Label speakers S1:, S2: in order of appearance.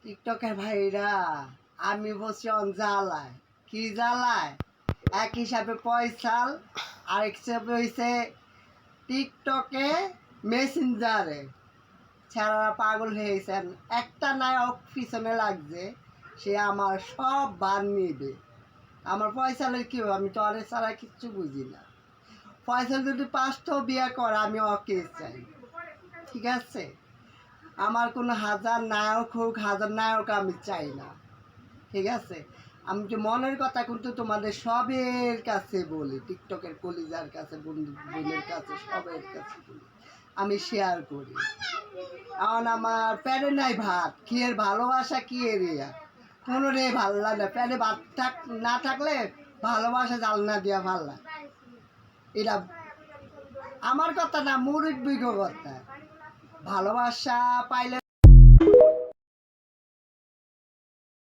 S1: টিকটকের ভাইরা আমি বসছি জ্বালায় কি জ্বালায় এক হিসাবে পয়সাল আরেক হিসাবে হয়েছে টিকটকে মেসেঞ্জারে ছেলেরা পাগল হয়েছেন একটা নায়ক পিছনে লাগছে সে আমার সব বার নিবে আমার পয়সালের কী হবে আমি তো আরে ছাড়া কিচ্ছু বুঝি না পয়সাল যদি 5টাও বিয়ে করে আমি ওকে চাই ঠিক আছে আমার কোনো হাজার নায়ক হোক হাজার নায়ক আমি চাই না ঠিক আছে আমি তো মনের কথা কিন্তু তোমাদের সবের কাছে বলি টিকটকের কলিজার কাছে বন্ধু বোনের কাছে সবের কাছে বলি আমি শেয়ার করি এখন আমার প্যারে নাই ভাত কি এর ভালোবাসা কি এরিয়া কোনো রে ভাল লাগে প্যারে ভাত না থাকলে ভালোবাসা জালনা দিয়া ভাল লাগে এটা আমার কথা না মুরব্বিক কথা ভালোবাসা পাইলে